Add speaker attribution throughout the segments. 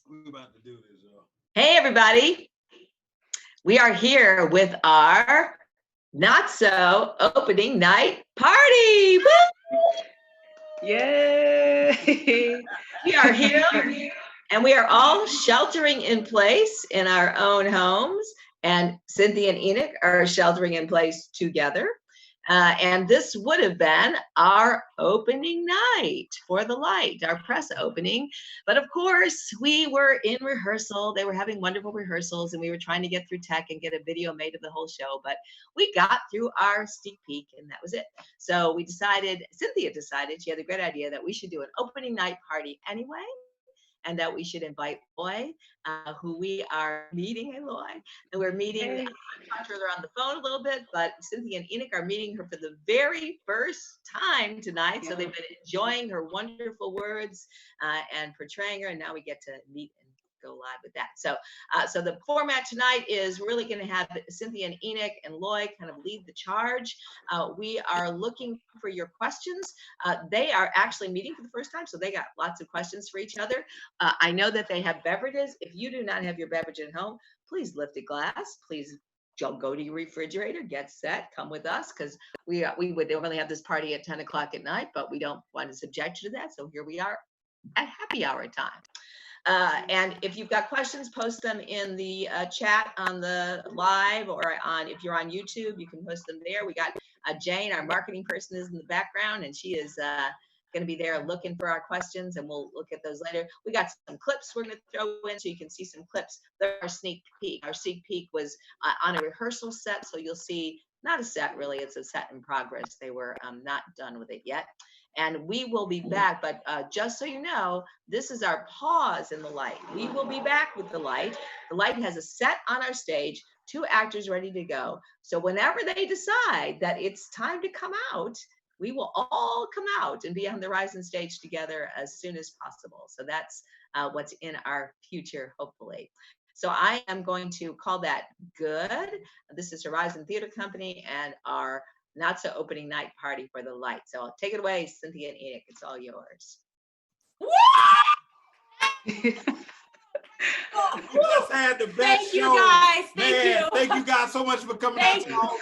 Speaker 1: We're about to do this, y'all.
Speaker 2: Hey, everybody. We are here with our not so opening night party. Woo!
Speaker 3: Yay!
Speaker 2: We are here and we are all sheltering in place in our own homes. And Cynthia and Enoch are sheltering in place together. And this would have been our opening night for the Light, our press opening. But of course, we were in rehearsal. They were having wonderful rehearsals, and we were trying to get through tech and get a video made of the whole show. But we got through our sneak peek, and that was it. So we decided, Cynthia decided, she had a great idea that we should do an opening night party anyway, and that we should invite Loy, who we are meeting. Hey, Loy. And we're meeting, I talked to her on the phone a little bit, but Cynthia and Enoch are meeting her for the very first time tonight. So they've been enjoying her wonderful words and portraying her, and now we get to meet and go live with that. So so the format tonight is really going to have Cynthia and Enoch and Loy kind of lead the charge. We are looking for your questions. They are actually meeting for the first time, so they got lots of questions for each other. I know that they have beverages. If you do not have your beverage at home, please lift a glass. Please go to your refrigerator, get set, come with us, because we would normally have this party at 10 o'clock at night, but we don't want to subject you to that. So here we are at happy hour time. And if you've got questions, post them in the chat on the live, or on, if you're on YouTube, you can post them there. We got Jane, our marketing person, is in the background, and she is going to be there looking for our questions, and we'll look at those later. We got some clips we're going to throw in, so you can see some clips. Our sneak peek. Our sneak peek was on a rehearsal set, so you'll see, not a set really, it's a set in progress. They were not done with it yet. And we will be back, but just so you know, this is our pause in the Light. We will be back with the Light. The Light has a set on our stage, 2 actors ready to go. So whenever they decide that it's time to come out, we will all come out and be on the Horizon stage together as soon as possible. So that's what's in our future, hopefully. So I am going to call that good. This is Horizon Theater Company and our not so opening night party for the Light. So I'll take it away, Cynthia and Enoch. It's all yours.
Speaker 1: You just had the best
Speaker 4: Thank you
Speaker 1: show.
Speaker 4: guys. Thank
Speaker 1: Man,
Speaker 4: you.
Speaker 1: thank you guys so much for coming
Speaker 4: Thank
Speaker 1: out.
Speaker 4: you.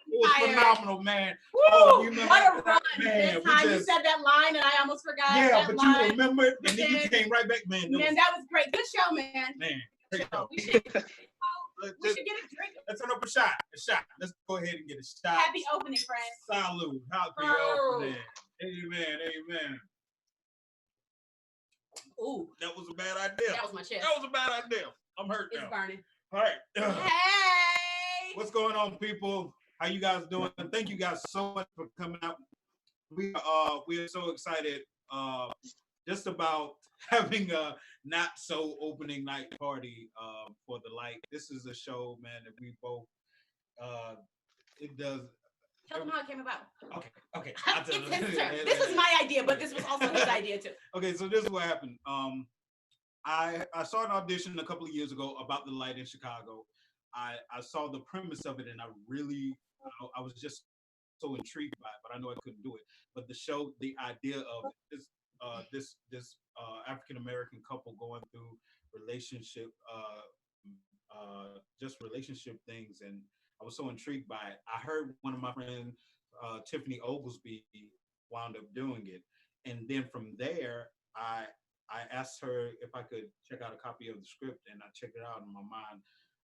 Speaker 1: It was phenomenal, man.
Speaker 4: Woo!
Speaker 1: Oh, you remember
Speaker 4: What a run.
Speaker 1: Man,
Speaker 4: This time you said that line and I almost forgot.
Speaker 1: yeah,
Speaker 4: that
Speaker 1: but
Speaker 4: line.
Speaker 1: you remember it, and then you came right back, man.
Speaker 4: Man, that was great. Good show, man.
Speaker 1: Man, great show.
Speaker 4: We should get a drink.
Speaker 1: Let's turn up a shot. A shot. Let's go ahead and get a shot.
Speaker 4: Happy opening, friends.
Speaker 1: Salud. Happy
Speaker 4: Oh.
Speaker 1: opening. Amen. Amen.
Speaker 4: Ooh,
Speaker 1: That was a bad idea.
Speaker 4: that was my chest.
Speaker 1: That was a bad idea. I'm hurt
Speaker 4: It's
Speaker 1: now.
Speaker 4: burning.
Speaker 1: All right.
Speaker 4: Hey.
Speaker 1: What's going on, people? How you guys doing? Thank you guys so much for coming out. We are so excited just about having a not so opening night party for the light. This is a show, man, that we both it does.
Speaker 4: Tell them how it came about.
Speaker 1: Okay.
Speaker 4: It's his turn. This is my idea, but this was also his idea too.
Speaker 1: Okay, so this is what happened. I saw an audition a couple of years ago about the light in Chicago. I saw the premise of it, and I was just so intrigued by it, but I know I couldn't do it. But the show, the idea of this African American couple going through relationship, just relationship things, and I was so intrigued by it. I heard one of my friends, Tiffany Oglesby, wound up doing it, and then from there, I asked her if I could check out a copy of the script, and I checked it out in my mind.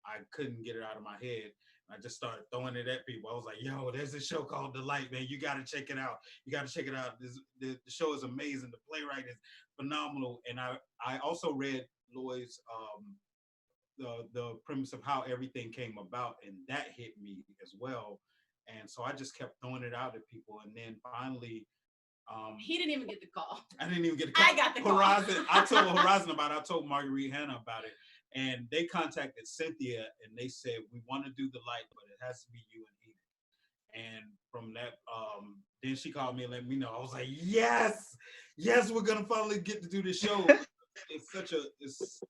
Speaker 1: I couldn't get it out of my head. I just started throwing it at people. I was like, yo, there's a show called The Light, man. You got to check it out. You got to check it out. The show is amazing. The playwright is phenomenal. And I also read Lloyd's, the premise of how everything came about, and that hit me as well. And so I just kept throwing it out at people. And then finally,
Speaker 4: he didn't even get the call.
Speaker 1: I didn't even get a call.
Speaker 4: I got the call.
Speaker 1: Horizon. I told Horizon about it. I told Marguerite Hannah about it. And they contacted Cynthia and they said, we want to do the light, but it has to be you and Enoch. And from that, then she called me and let me know. I was like, yes, we're gonna finally get to do the show. It's such a, it's supposed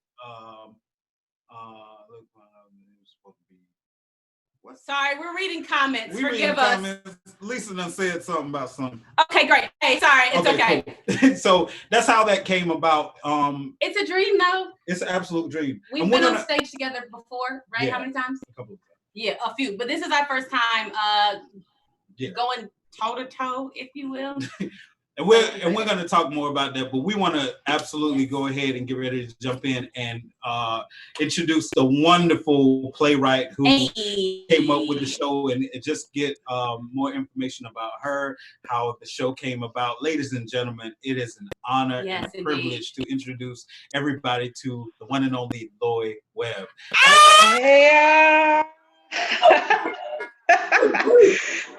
Speaker 1: to be. What?
Speaker 4: Sorry, we're reading comments. Forgive us.
Speaker 1: Comments. Lisa done said something about something.
Speaker 4: Okay, great. Hey, sorry, it's okay.
Speaker 1: Cool. So that's how that came about.
Speaker 4: It's a dream, though.
Speaker 1: It's an absolute dream.
Speaker 4: We've been on stage together before, right?
Speaker 1: Yeah,
Speaker 4: how many times?
Speaker 1: A couple of times.
Speaker 4: Yeah, a few. But this is our first time going toe to toe, if you will.
Speaker 1: And we're going to talk more about that, but we want to absolutely go ahead and get ready to jump in and introduce the wonderful playwright who came up with the show, and just get more information about her, how the show came about. Ladies and gentlemen, it is an honor and a privilege to introduce everybody to the one and only Lloyd Webb.
Speaker 3: Yeah.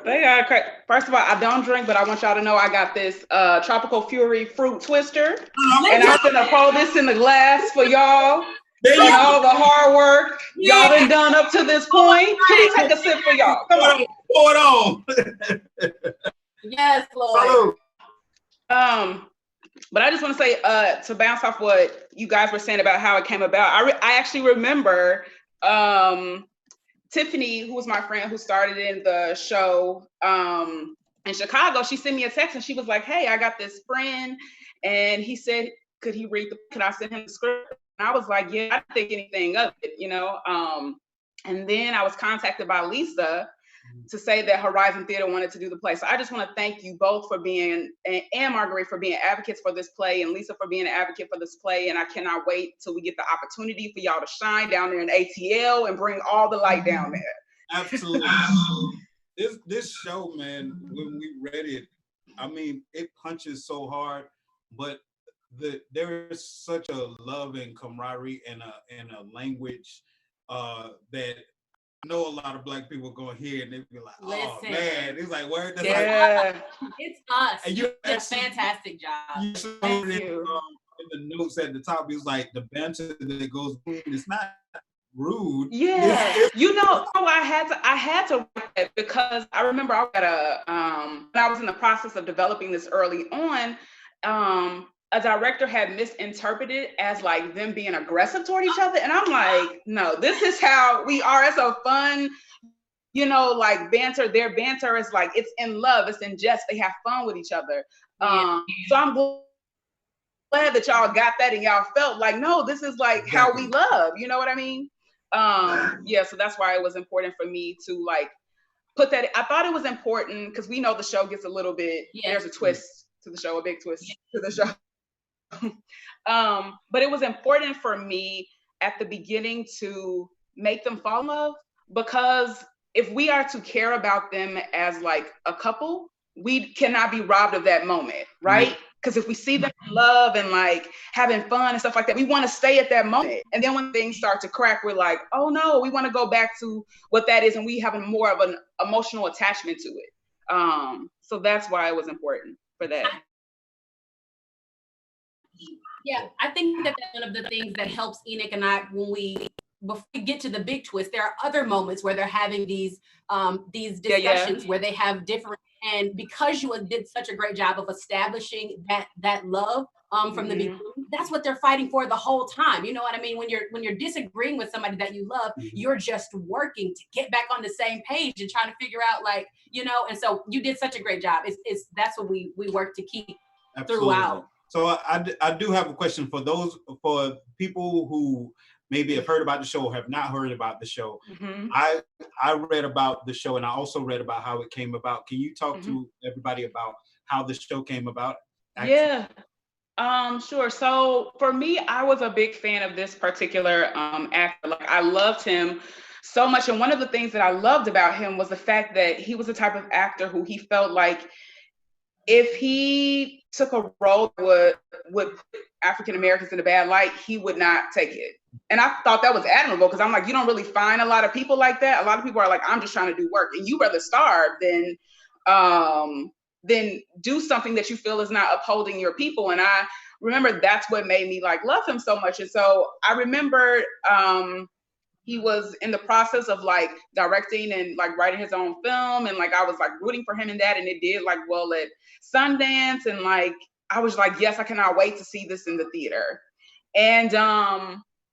Speaker 3: They are crazy. First of all, I don't drink, but I want y'all to know I got this Tropical Fury fruit twister, and I'm gonna pour this in the glass for y'all. And all the hard work y'all done up to this point. Can we take a sip for y'all? Come on.
Speaker 1: Pour it on.
Speaker 4: Yes, Lord.
Speaker 3: But I just want to say, to bounce off what you guys were saying about how it came about, I actually remember Tiffany, who was my friend who started in the show in Chicago, she sent me a text and she was like, hey, I got this friend, and he said, could I send him the script? And I was like, yeah, I didn't think anything of it, you know? And then I was contacted by Lisa to say that Horizon Theater wanted to do the play. So I just want to thank you both for being, and Marguerite for being advocates for this play, and Lisa for being an advocate for this play. And I cannot wait till we get the opportunity for y'all to shine down there in ATL and bring all the light down there.
Speaker 1: Absolutely. This show, man, when we read it, I mean, it punches so hard, but there is such a love and camaraderie and a language that I know a lot of Black people going here and they be like, oh man, it's like word. That's
Speaker 3: yeah.
Speaker 4: Like, it's us.
Speaker 1: And you
Speaker 4: did a fantastic job.
Speaker 1: You showed it in the notes at the top. It was like the banter that goes, it's not rude.
Speaker 3: Yeah. You know, I had to write that because I remember I got when I was in the process of developing this early on, a director had misinterpreted as like them being aggressive toward each other. And I'm like, no, this is how we are. It's a fun, you know, like banter. Their banter is like, it's in love, it's in jest. They have fun with each other. So I'm glad that y'all got that and y'all felt like, no, this is like how we love. You know what I mean? Yeah, so that's why it was important for me to like put that. I thought it was important because we know the show gets a little bit, there's a twist to the show, a big twist to the show. But it was important for me at the beginning to make them fall in love, because if we are to care about them as like a couple, we cannot be robbed of that moment, right? Because if we see them in love and like having fun and stuff like that, we want to stay at that moment. And then when things start to crack, we're like, oh no, we want to go back to what that is, and we have more of an emotional attachment to it. So that's why it was important for that.
Speaker 4: Yeah, I think that that's one of the things that helps Enoch and I before we get to the big twist. There are other moments where they're having these discussions where they have different, and because you did such a great job of establishing that love from the beginning, that's what they're fighting for the whole time. You know what I mean? When you're disagreeing with somebody that you love, you're just working to get back on the same page and trying to figure out, like, you know. And so you did such a great job. It's that's what we work to keep throughout.
Speaker 1: So I do have a question for people who maybe have heard about the show or have not heard about the show. I read about the show, and I also read about how it came about. Can you talk to everybody about how the show came about?
Speaker 3: Yeah, sure. So for me, I was a big fan of this particular actor. Like, I loved him so much. And one of the things that I loved about him was the fact that he was the type of actor who he felt like if he took a role that would put African Americans in a bad light, he would not take it. And I thought that was admirable, because I'm like, you don't really find a lot of people like that. A lot of people are like, I'm just trying to do work, and you rather starve than do something that you feel is not upholding your people. And I remember that's what made me like love him so much. And so I remember he was in the process of like directing and like writing his own film, and like I was like rooting for him in that, and it did like well at Sundance, and like I was like, yes, I cannot wait to see this in the theater. And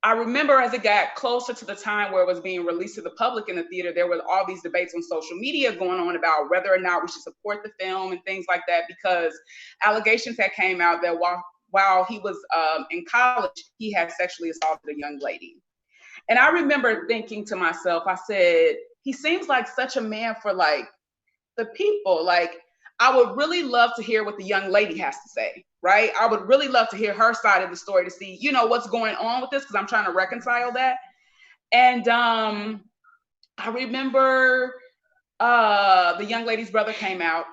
Speaker 3: I remember as it got closer to the time where it was being released to the public in the theater, there were all these debates on social media going on about whether or not we should support the film and things like that, because allegations had came out that while he was in college, he had sexually assaulted a young lady. And I remember thinking to myself, I said, he seems like such a man for like the people. Like, I would really love to hear what the young lady has to say, right? I would really love to hear her side of the story to see, you know, what's going on with this, because I'm trying to reconcile that. And I remember the young lady's brother came out,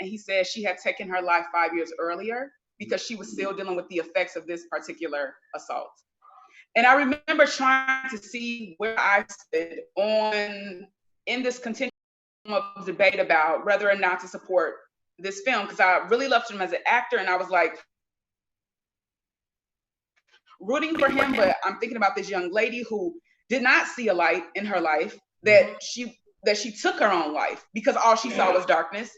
Speaker 3: and he said she had taken her life 5 years earlier because she was still dealing with the effects of this particular assault. And I remember trying to see where I stood in this continuum of debate about whether or not to support this film, because I really loved him as an actor, and I was like rooting for him. But I'm thinking about this young lady who did not see a light in her life, that she took her own life because all she saw was darkness.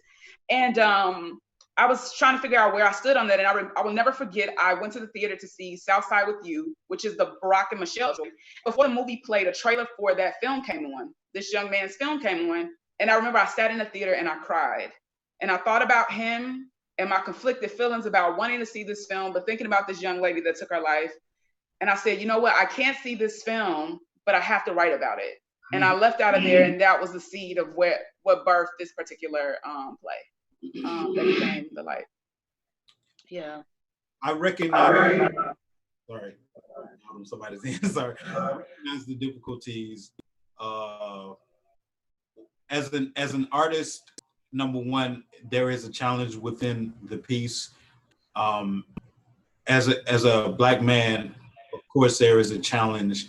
Speaker 3: And I was trying to figure out where I stood on that. And I will never forget, I went to the theater to see Southside with You, which is the Barack and Michelle story. Before the movie played, a trailer for that film came on. This young man's film came on. And I remember I sat in the theater and I cried. And I thought about him and my conflicted feelings about wanting to see this film, but thinking about this young lady that took her life. And I said, you know what? I can't see this film, but I have to write about it. And I left out of there, and that was the seed of what birthed this particular play that became The Light. Yeah.
Speaker 1: I recognize. Sorry, somebody's in. Sorry. I recognize the difficulties. As an artist, number one, there is a challenge within the piece. As a Black man, of course, there is a challenge.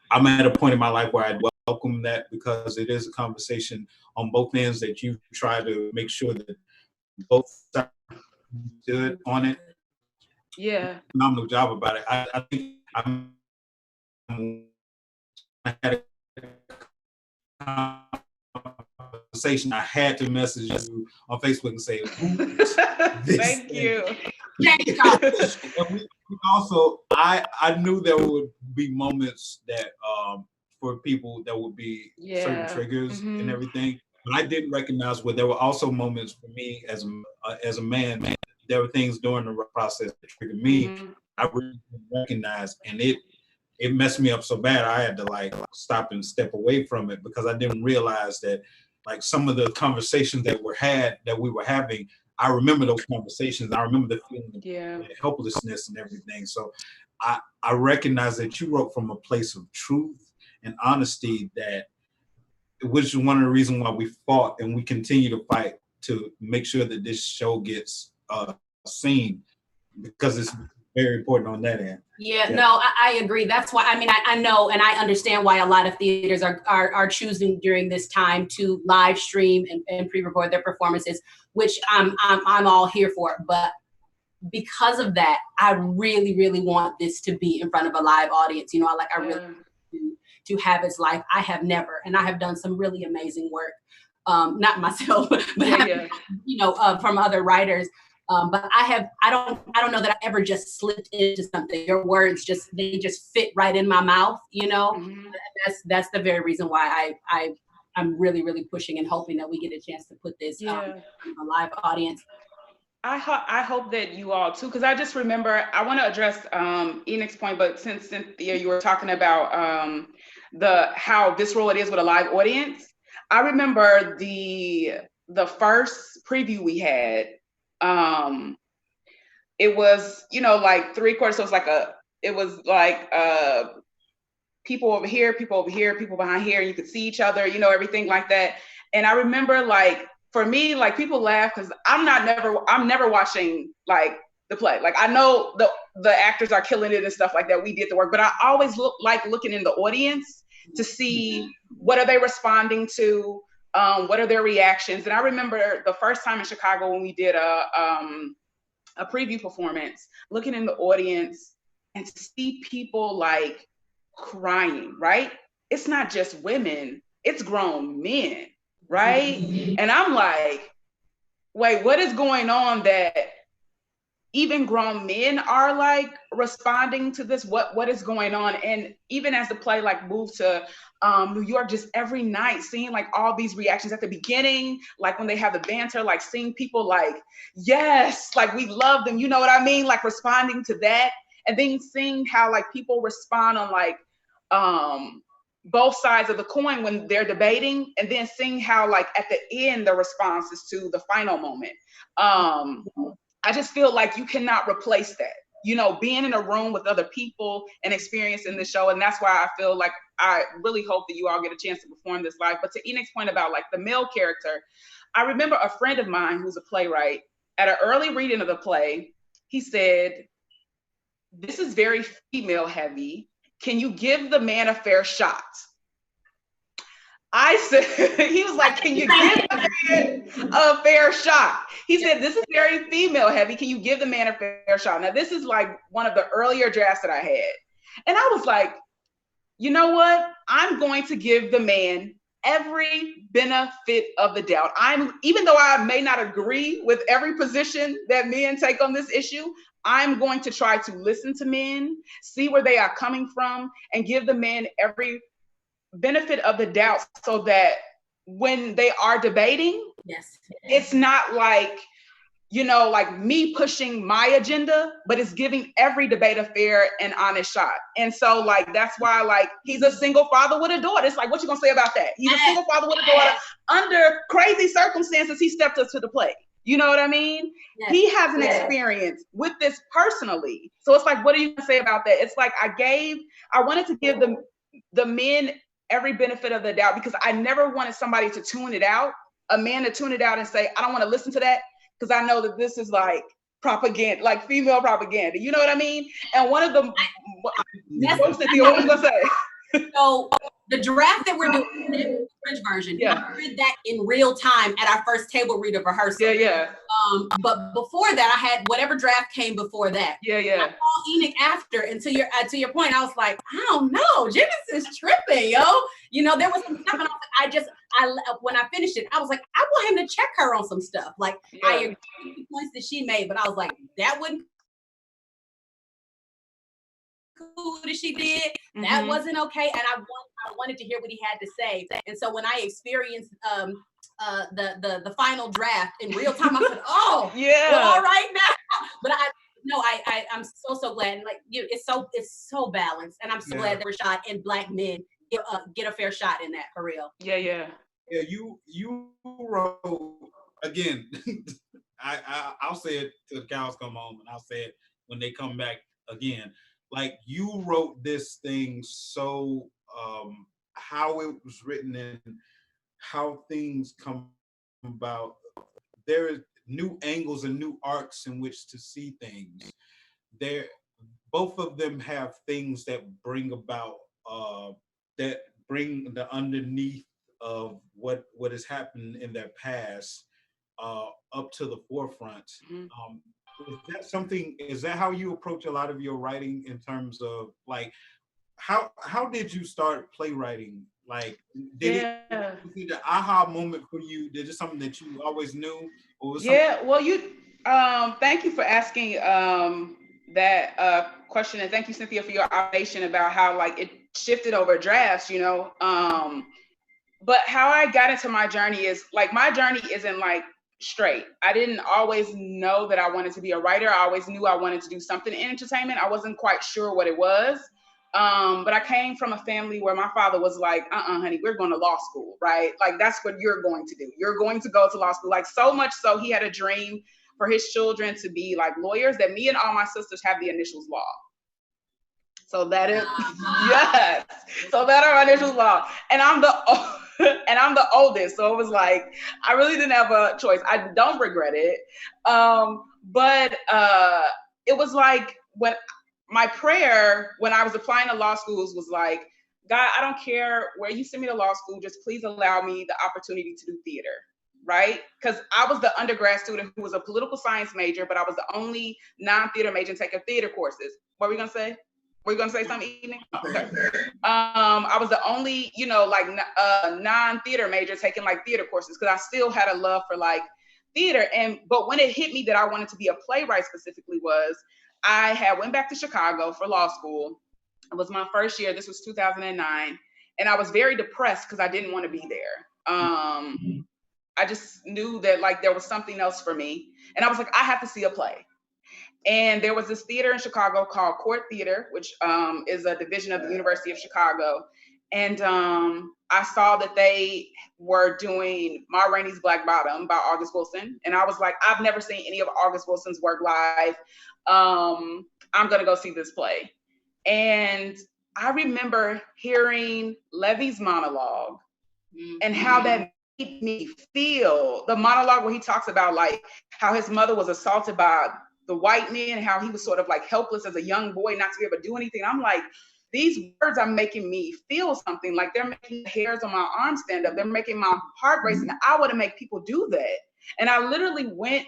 Speaker 1: I'm at a point in my life where I welcome that, because it is a conversation on both ends that you try to make sure that both sides good on it.
Speaker 3: Yeah.
Speaker 1: Phenomenal job about it. I think I had a conversation. I had to message you on Facebook and say,
Speaker 3: thank you.
Speaker 1: Also, I knew there would be moments that for people that would be certain triggers and everything, but I didn't recognize where there were also moments for me as a man. There were things during the process that triggered me. I really didn't recognize, and it messed me up so bad I had to like stop and step away from it, because I didn't realize that like some of the conversations that we were having, I remember those conversations. I remember the feeling of helplessness and everything. So I recognize that you wrote from a place of truth and honesty, which is one of the reasons why we fought and we continue to fight to make sure that this show gets seen, because it's very important on that end.
Speaker 4: Yeah, no, I agree. That's why, I mean, I know and I understand why a lot of theaters are choosing during this time to live stream and pre-record their performances, which I'm all here for. But because of that, I really, really want this to be in front of a live audience. You know, I really to have its life. I have never, and I have done some really amazing work. Not myself, but you know, from other writers. But I don't know that I ever just slipped into something. Your words they just fit right in my mouth, you know. Mm-hmm. That's the very reason why I'm really, really pushing and hoping that we get a chance to put this in a live audience.
Speaker 3: I hope that you all too, because I just remember, I want to address Enoch's point, but since Cynthia, you were talking about how visceral it is with a live audience. I remember the first preview we had. It was, you know, like 3/4. So it was like people over here, people behind here, and you could see each other, you know, everything like that. And I remember, like, for me, like, people laugh because I'm never watching like the play. Like, I know the actors are killing it and stuff like that. We did the work, but I always like looking in the audience to see what are they responding to, what are their reactions. And I remember the first time in Chicago when we did a preview performance, looking in the audience and to see people like crying, right? It's not just women, it's grown men, right? And I'm like, wait, what is going on that even grown men are like responding to this? What is going on? And even as the play like moved to New York, just every night seeing like all these reactions at the beginning, like when they have the banter, like seeing people like, yes, like we love them, you know what I mean? Like responding to that. And then seeing how like people respond on like both sides of the coin when they're debating, and then seeing how like at the end the responses to the final moment. I just feel like you cannot replace that, you know, being in a room with other people and experiencing the show. And that's why I feel like I really hope that you all get a chance to perform this live. But to Enoch's point about like the male character, I remember a friend of mine who's a playwright, at an early reading of the play, he said, "This is very female heavy. Can you give the man a fair shot?" I said, he was like, "Can you give the man a fair shot?" He said, "This is very female heavy. Can you give the man a fair shot?" Now, this is like one of the earlier drafts that I had. And I was like, you know what? I'm going to give the man every benefit of the doubt. Even though I may not agree with every position that men take on this issue, I'm going to try to listen to men, see where they are coming from, and give the men every benefit of the doubt so that when they are debating, it's not like, you know, like me pushing my agenda, but it's giving every debate a fair and honest shot. And so like, that's why like, he's a single father with a daughter. It's like, what you gonna say about that? He's a single father with a daughter. Under crazy circumstances, he stepped up to the plate. You know what I mean? Yes. He has an experience with this personally. So it's like, what are you gonna say about that? It's like, I wanted to give the men every benefit of the doubt, because I never wanted somebody to tune it out, a man to tune it out and say, I don't want to listen to that, because I know that this is like propaganda, like female propaganda. You know what I mean? And one of the, what was you gonna say?
Speaker 4: So the draft that we're doing, the French version, I read that in real time at our first table read of rehearsal. But before that, I had whatever draft came before that. I called Enoch after, and to your point, I was like, I don't know, Genesis is tripping, yo. You know, there was some stuff, and when I finished it, I was like, I want him to check her on some stuff. Like, I agree with the points that she made, but I was like, that wouldn't cool that she did. That wasn't okay, and I wanted to hear what he had to say. And so when I experienced the final draft in real time, I said, "Oh, well, all right now." But I'm so glad. And like it's so balanced, and I'm so glad that Rashad and Black men get a fair shot in that, for real.
Speaker 1: Yeah. You wrote again. I'll say it till the cows come home, and I'll say it when they come back again. Like, you wrote this thing so how it was written and how things come about there are new angles and new arcs in which to see things. There, both of them have things that bring about that bring the underneath of what has happened in their past up to the forefront. Is that something? Is that how you approach a lot of your writing in terms of like how did you start playwriting? Like, did was it an aha moment for you? Did it something that you always knew, or was
Speaker 3: well, you thank you for asking that question, and thank you, Cynthia, for your observation about how like it shifted over drafts, you know. But how I got into my journey is like my journey isn't like straight. I didn't always know that I wanted to be a writer. I always knew I wanted to do something in entertainment. I wasn't quite sure what it was. But I came from a family where my father was like, honey, we're going to law school, right? Like, that's what you're going to do. You're going to go to law school. Like, so much so he had a dream for his children to be like lawyers, that me and all my sisters have the initials law. So that is, yes. So that are our initials law. And I'm the oldest. So it was like, I really didn't have a choice. I don't regret it. But it was like when my prayer when I was applying to law schools was like, God, I don't care where you send me to law school, just please allow me the opportunity to do theater, right? Because I was the undergrad student who was a political science major, but I was the only non-theater major taking theater courses. What were you gonna say? Were you gonna say something, Eden? Okay. I was the only, you know, like non-theater major taking like theater courses because I still had a love for like theater. But when it hit me that I wanted to be a playwright specifically was I had went back to Chicago for law school. It was my first year. This was 2009. And I was very depressed because I didn't want to be there. I just knew that like there was something else for me. And I was like, I have to see a play. And there was this theater in Chicago called Court Theater, which is a division of the University of Chicago. And I saw that they were doing Ma Rainey's Black Bottom by August Wilson. And I was like, I've never seen any of August Wilson's work live. I'm going to go see this play. And I remember hearing Levy's monologue and how that made me feel. The monologue where he talks about like how his mother was assaulted by the white men, how he was sort of like helpless as a young boy, not to be able to do anything. I'm like, these words are making me feel something. Like they're making the hairs on my arms stand up. They're making my heart race. And I want to make people do that. And I literally went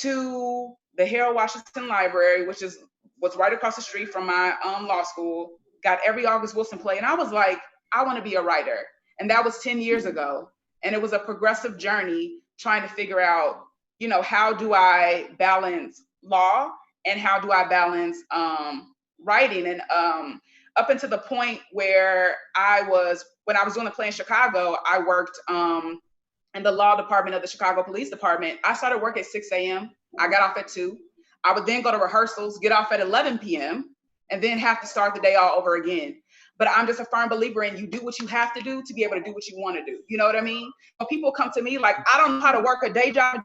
Speaker 3: to the Harold Washington Library, which was right across the street from my law school, got every August Wilson play. And I was like, I want to be a writer. And that was 10 years ago. And it was a progressive journey trying to figure out, you know, how do I balance law and how do I balance writing? And up until the point where when I was doing a play in Chicago, I worked in the law department of the Chicago Police Department. I started work at 6 a.m. I got off at 2. I would then go to rehearsals, get off at 11 p.m., and then have to start the day all over again. But I'm just a firm believer in you do what you have to do to be able to do what you want to do. You know what I mean? When people come to me like, I don't know how to work a day job,